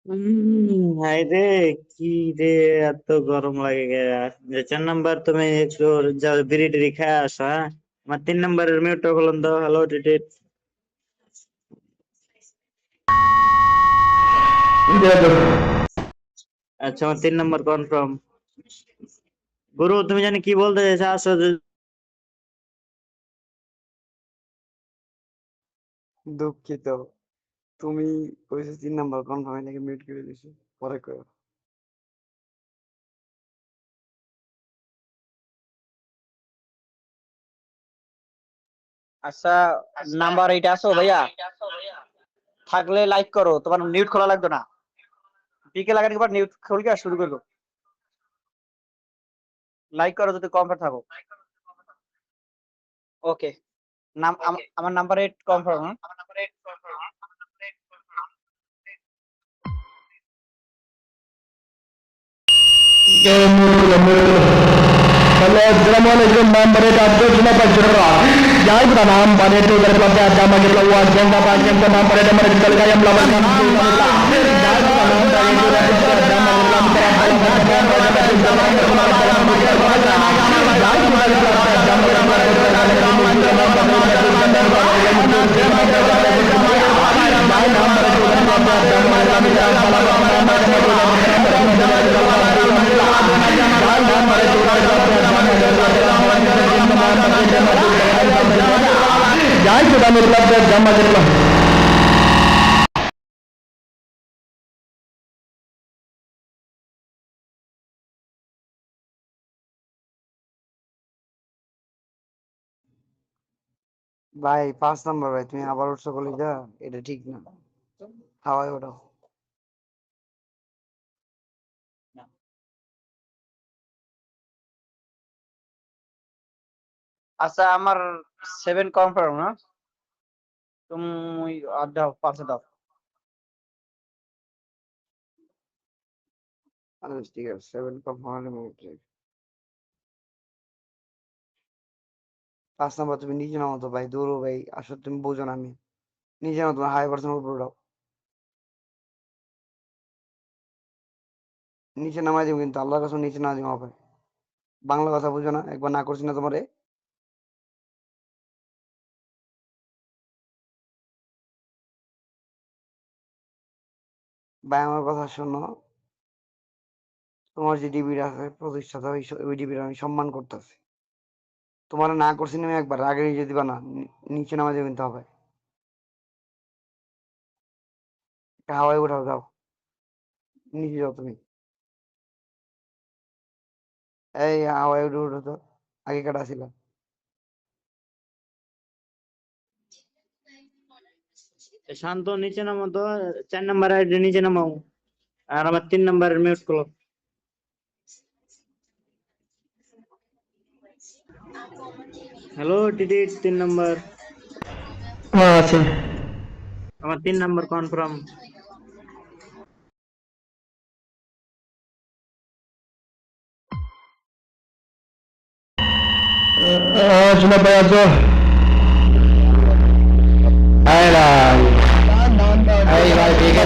High রে, কি রে, এত গরম লাগে গে। যে 4 নাম্বার তুমি একটু যাও বিড়ি টিড়ি খায় আসো, হ্যাঁ? আমার 3 নাম্বারের মিউটটা বলুন তো, হ্যালো টিটিট। আচ্ছা, আমার 3 নাম্বার কনফার্ম। গুরু, তুমি জানি কি বলতে চাইছো, আসো দুঃখিত। তুমি কইছো 3 নাম্বার কনফার্ম নাকি মিউট করে দিছো, পরে কয়ো। আচ্ছা, নাম্বার এইটা আছো ভাইয়া? থাকলে লাইক করো, তোমার মিউট খোলা লাগতো না। পিকে লাগানোর পর মিউট খুলকে শুরু করবো। লাইক করো যদি কমফর্ট থাকো। ওকে, নাম আমার number 8 confirm. Halo, assalamualaikum. Nama mereka Abdul Sunapa Jurra. Jai kita nama pada itu dari pelatihan agama kita luas jangka panjang ke nama pada mereka kalau kaya melawan jai kita nama pada itu dari pelatihan agama kita jai kita pelatihan agama kita ভাই 5 number, ভাই তুমি আবার উঠছো কলিজা, এটা ঠিক না। হাওয়ায় ওঠাও। আচ্ছা, আমার 7 কনফার্ম না? তুমি দাও, 5 দাও। আচ্ছা ঠিক আছে, 7 কনফার্ম মিউট। 5 নাম্বার তুমি নিচে নামো তো ভাই, দৌড়ো ভাই, আসলে তুমি বোঝো না। আমি নিচে নামো, তোমার হাই পার্সেন্ট উপরে উঠাও। নিচে নামাই দিব কিন্তু, আল্লাহর কাছে নিচে না দিব হবে। বাংলা কথা বুঝো না, একবার না করছি না তোমারে। ভাই আমার কথা শোনো, তোমার যে ডিবিটা আছে প্রতিষ্ঠাতা, ওই ডিবির আমি সম্মান করতেছি। তোমার না করছি না আমি একবার, আগে নিচে দিবা না, নিচে নামা দিয়ে কিন্তু হবে। একটা হাওয়ায় উঠাও, যাও নিচে যাও তুমি। এই হাওয়ায় উঠে উঠো তো, আগে কাটা ছিল। শান্ত, নিচে নামো তো। 4 নাম্বার আইডি নিচে নামাও। আর আমার 3 নাম্বারের মিউট করো। হ্যালো টিটিট, 3 নাম্বার। আছে আমার 3 number confirm. Sunapa aja ayolah ayolah tiga